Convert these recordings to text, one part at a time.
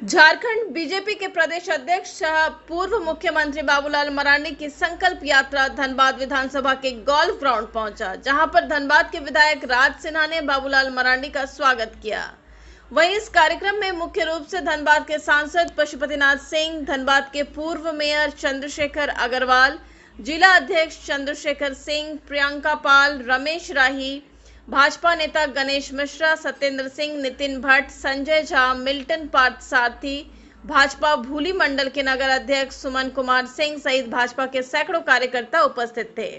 Jharkhand BJP के प्रदेश अध्यक्ष सह पूर्व मुख्यमंत्री बाबूलाल मरांडी की संकल्प यात्रा धनबाद विधानसभा के गोल्फ ग्राउंड पहुंचा, जहां पर धनबाद के विधायक राज सिन्हा ने बाबूलाल मरांडी का स्वागत किया। वहीं इस कार्यक्रम में मुख्य रूप से धनबाद के सांसद पशुपतिनाथ सिंह, धनबाद के पूर्व मेयर चंद्रशेखर अग्रवाल, जिला अध्यक्ष चंद्रशेखर सिंह, प्रियंका पाल, रमेश राही, भाजपा नेता गणेश मिश्रा, सत्येंद्र सिंह, नितिन भट्ट, संजय झा, मिल्टन पार्थसारथी, भाजपा भूली मंडल के नगर अध्यक्ष सुमन कुमार सिंह सहित भाजपा के सैकड़ों कार्यकर्ता उपस्थित थे।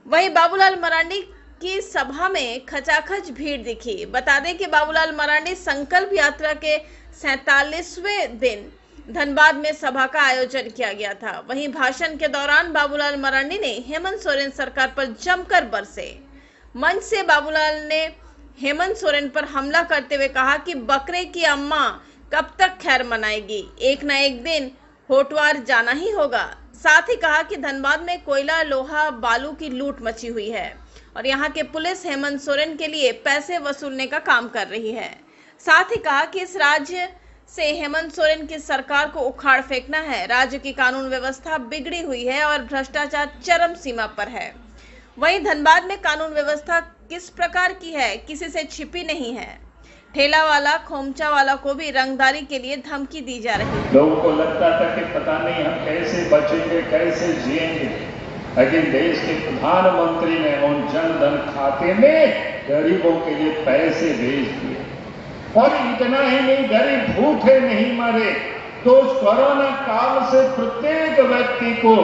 वहीं बाबूलाल मरांडी की सभा में खचाखच भीड़ दिखी। बता दें कि बाबूलाल मरांडी संकल्प यात्रा के 47वें दिन धनबाद में सभा का आयोजन किया गया था। वहीं भाषण के दौरान बाबूलाल मरांडी ने हेमंत सोरेन सरकार पर जमकर बरसे। मंच से बाबूलाल ने हेमंत सोरेन पर हमला करते हुए कहा कि बकरे की अम्मा कब तक खैर मनाएगी, एक न एक दिन होटवार जाना ही होगा। साथ ही कहा कि धनबाद में कोयला, लोहा, बालू की लूट मची हुई है और यहां के पुलिस हेमंत सोरेन के लिए पैसे वसूलने का काम कर रही है। साथ ही कहा कि इस राज्य से हेमंत सोरेन की सरकार को उखाड़ फेंकना है। राज्य की कानून व्यवस्था बिगड़ी हुई है और भ्रष्टाचार चरम सीमा पर है। वहीं धनबाद में कानून व्यवस्था किस प्रकार की है, किसी से छिपी नहीं है। ठेला वाला, खोमचा वाला को भी रंगदारी के लिए धमकी दी जा रही है। लोगों को लगता था कि पता नहीं हम कैसे बचेंगे, कैसे जिएंगे, लेकिन देश के प्रधानमंत्री ने उन जनधन खाते में गरीबों के लिए पैसे भेज दिए। और इतना ही नहीं, गरीब भूखे नहीं मरे। तो उस कोरोना काल से प्रत्येक व्यक्ति को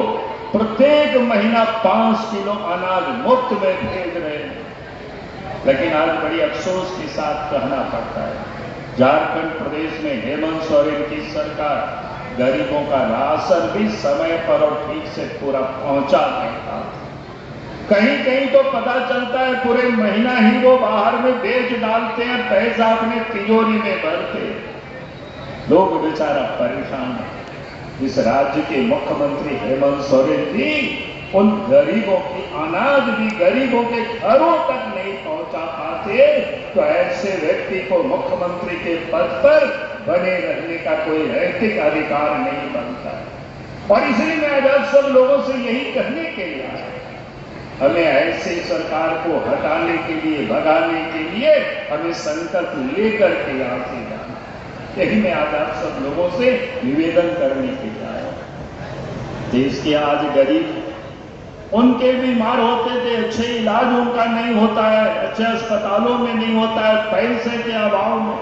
प्रत्येक महीना 5 किलो अनाज मुफ्त में भेज रहे हैं। लेकिन आज बड़ी अफसोस के साथ कहना पड़ता है, झारखंड प्रदेश में हेमंत सोरेन की सरकार गरीबों का राशन भी समय पर और ठीक से पूरा पहुंचा नहीं पाती। कहीं कहीं तो पता चलता है पूरे महीना ही वो बाहर में बेच डालते हैं, पैसा अपने तिजोरी में भरते। लोग बेचारा परेशान है। इस राज्य के मुख्यमंत्री हेमंत सोरेन जी उन गरीबों की अनाज भी गरीबों के घरों तक नहीं पहुंचा पाते, तो ऐसे व्यक्ति को मुख्यमंत्री के पद पर बने रहने का कोई नैतिक अधिकार नहीं बनता। और इसलिए मैं आज आप सब लोगों से यही कहने के लिए आया, हमें ऐसे सरकार को हटाने के लिए, भगाने के लिए हमें संकल्प लेकर के यहां से जाना। यही मैं आज आप सब लोगों से निवेदन करने के लिए आया। देश के आज गरीब, उनके बीमार होते थे, अच्छे इलाज उनका नहीं होता है, अच्छे अस्पतालों में नहीं होता है, पैसे के अभाव में।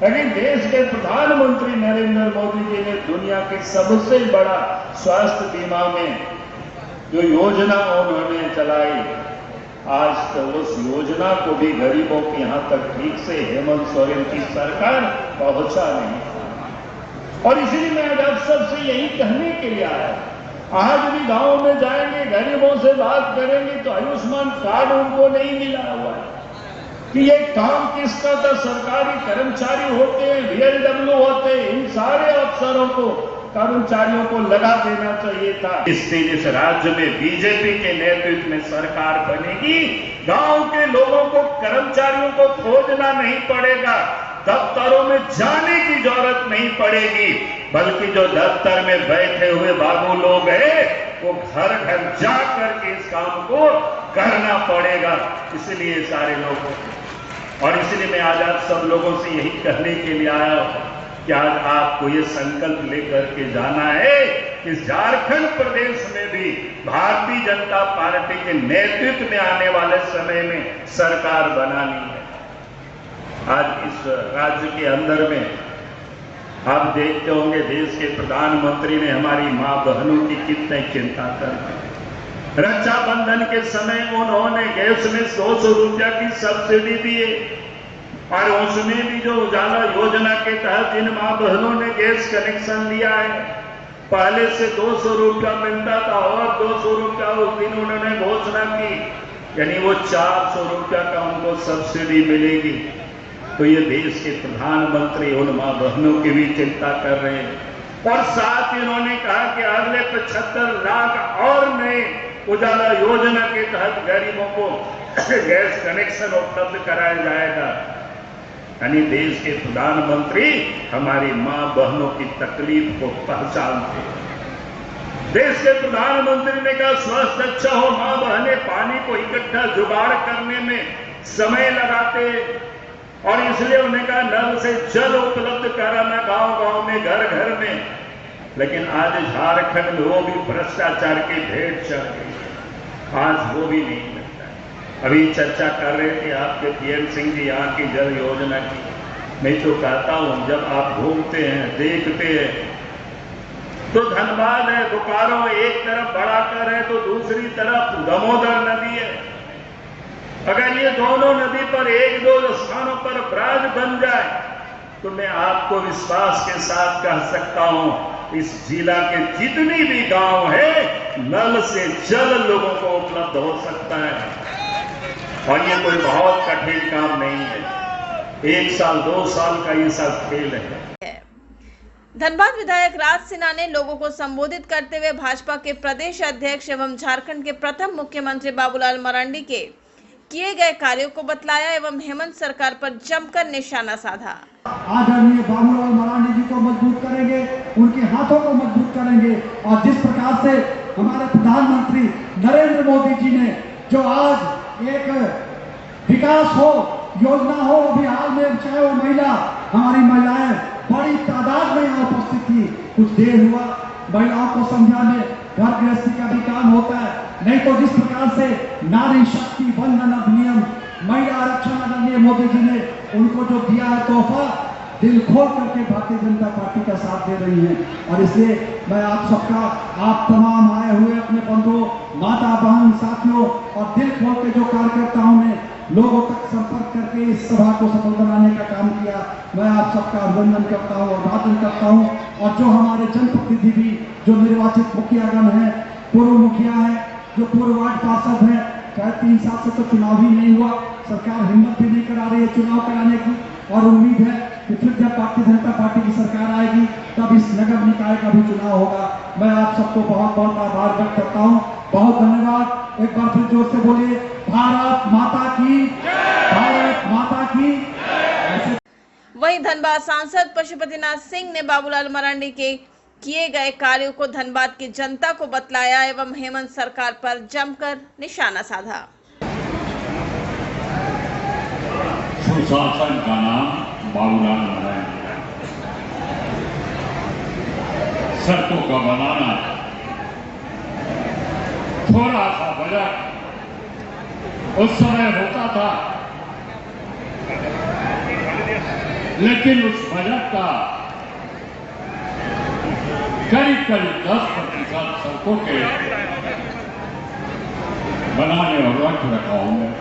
लेकिन देश के प्रधानमंत्री नरेंद्र मोदी जी ने दुनिया के सबसे बड़ा स्वास्थ्य बीमा में जो योजना उन्होंने चलाई, आज तो उस योजना को भी गरीबों के यहां तक ठीक से हेमंत सोरेन की सरकार पहुंचा नहीं। और इसीलिए मैं आज आप सबसे यही कहने के लिए आया, आज भी गांव में जाएंगे, गरीबों से बात करेंगे तो आयुष्मान कार्ड उनको नहीं मिला हुआ है कि ये काम किसका था। सरकारी कर्मचारी होते हैं, VLW होते हैं, इन सारे अफसरों को, कर्मचारियों को लगा देना चाहिए था। इस दिन इस राज्य में बीजेपी के नेतृत्व में सरकार बनेगी, गांव के लोगों को, कर्मचारियों को खोजना नहीं पड़ेगा, दफ्तरों में जाने की जरूरत नहीं पड़ेगी, बल्कि जो दफ्तर में बैठे हुए बाबू लोग हैं वो घर घर जा करके इस काम को करना पड़ेगा। इसलिए सारे लोग, और इसलिए मैं आज आप सब लोगों से यही कहने के लिए आया कि आज आपको ये संकल्प लेकर के जाना है कि झारखंड प्रदेश में भी भारतीय जनता पार्टी के नेतृत्व में आने वाले समय में सरकार बनानी है। आज इस राज्य के अंदर में आप देखते होंगे, देश के प्रधानमंत्री ने हमारी मां बहनों की कितनी चिंता कर। रक्षाबंधन के समय उन्होंने गैस में 200 रुपया की सब्सिडी दिए और उसमें भी जो उजाला योजना के तहत इन मां बहनों ने गैस कनेक्शन लिया है, पहले से 200 रुपया मिलता था और 200 रुपया उस दिन उन्होंने घोषणा की, यानी वो 400 रुपया का उनको सब्सिडी मिलेगी। तो ये देश के प्रधानमंत्री उन मां बहनों की भी चिंता कर रहे हैं। और साथ ही उन्होंने कहा कि अगले 75 लाख और नए उजाला योजना के तहत गरीबों को गैस कनेक्शन उपलब्ध कराया जाएगा। यानी देश के प्रधानमंत्री हमारी मां बहनों की तकलीफ को पहचानते। देश के प्रधानमंत्री ने कहा स्वास्थ्य अच्छा हो, मां बहनें पानी को इकट्ठा जुगाड़ करने में समय लगाते, और इसलिए उन्हें कहा नल से जल उपलब्ध कराना गांव-गांव में, घर-घर में। लेकिन आज झारखंड में वो भी भ्रष्टाचार की भेंट चढ़ गई, आज वो भी नहीं लगता। अभी चर्चा कर रहे थे आपके पीएम सिंह जी यहाँ की जल योजना की। मैं तो कहता हूं जब आप घूमते हैं, देखते हैं, तो धनबाद है, बोकारो एक तरफ बड़ाकर है तो दूसरी तरफ दामोदर नदी है। अगर ये दोनों नदी पर एक दो स्थानों पर ब्राज बन जाए तो मैं आपको विश्वास के साथ कह सकता हूं इस जिला के जितनी भी गांव है नल से जल लोगों को उपलब्ध हो सकता है। और ये कोई बहुत कठिन काम नहीं है, 1 साल 2 साल का ये सब खेल है। धनबाद विधायक राज सिन्हा ने लोगों को संबोधित करते हुए भाजपा के प्रदेश अध्यक्ष एवं झारखंड के प्रथम मुख्यमंत्री बाबूलाल मरांडी के किए गए कार्यों को बतलाया एवं हेमंत सरकार पर जमकर निशाना साधा। आदरणीय बाबूलाल मरांडी जी को मजबूत करेंगे, उनके हाथों को मजबूत करेंगे। और जिस प्रकार से हमारे प्रधानमंत्री नरेंद्र मोदी जी ने जो आज एक विकास हो योजना हो, अभी हाल में चाहे वो हमारी महिलाएं बड़ी तादाद में यहाँ उपस्थित थी, कुछ देर हुआ महिलाओं को समझाने, घर गृहस्थी का भी काम होता है। नहीं तो जिस प्रकार से नारी शक्ति वंदन अधिनियम, महिला आरक्षण अधिनियम मोदी जी ने उनको जो दिया है तोहफा, दिल खोल करके भारतीय जनता पार्टी का साथ दे रही है। और इसलिए मैं आप सबका, आप तमाम आए हुए अपने बंधुओं, माता बहन साथियों और दिल खोल के जो कार्यकर्ताओं ने लोगों तक संपर्क करके इस सभा को सफल बनाने का काम किया, मैं आप सबका अभिनंदन करता हूँ, अभिवादन करता हूँ। और जो हमारे जनप्रतिनिधि भी जो निर्वाचित मुखियागण है, पूर्व मुखिया है, जो पूर्व वार्ड पार्षद है, चाहे 3 साल से तो चुनाव ही नहीं हुआ, सरकार हिम्मत भी नहीं करा रही है चुनाव कराने की। और उम्मीद है कि फिर जब भारतीय जनता पार्टी की सरकार आएगी तब इस नगर निकाय का भी चुनाव होगा। मैं आप सबको बहुत बहुत आभार व्यक्त करता हूँ, बहुत धन्यवाद। एक बार फिर जोर से बोलिए भारत माता की, भारत माता की। वहीं धनबाद सांसद पशुपतिनाथ सिंह ने बाबूलाल मरांडी के किए गए कार्यों को धनबाद की जनता को बतलाया एवं हेमंत सरकार पर जमकर निशाना साधा। सुशासन का नाम बाबूलाल मरांडी, सड़कों का बनाना, थोड़ा सा बजट उस समय होता था, लेकिन उस बजट का करीब 10% सड़कों के बनाने और रख रखाव में,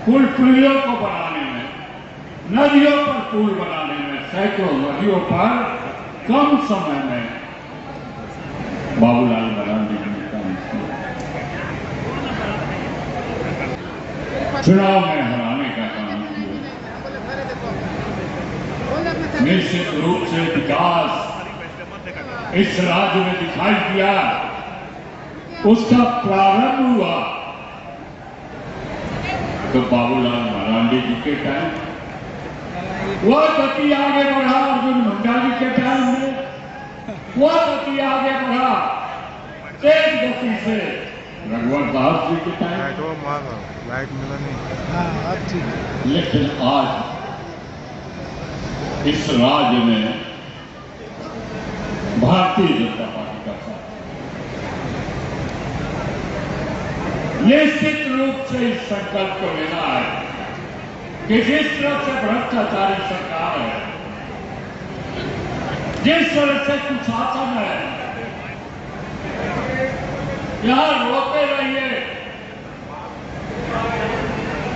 पुल पुलियों को बनाने में, नदियों पर पुल बनाने में, सैकड़ों नदियों पर कम समय में बाबूलाल मरांडी ने काम किया। चुनाव में हराने का काम किया। निश्चित रूप से विकास इस राज्य में दिखाई दिया, उसका प्रारंभ हुआ तो बाबूलाल मरांडी जी के टाइम, वह गति आगे बढ़ा अर्जुन मुंडा जी के टाइम में, वह गति आगे बढ़ा तेज गति से रघुवर दास जी के टाइम। लाइट मिला नहीं। लेकिन आज इस राज्य में भारतीय जनता पार्टी का साथ, निश्चित रूप से इस संकल्प को लेना है कि जिस तरह से भ्रष्टाचारी सरकार है, जिस तरह से कुशासन है, यहां रोते रहिए,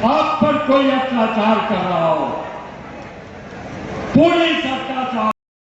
आप पर कोई अत्याचार कर रहा हो, पुलिस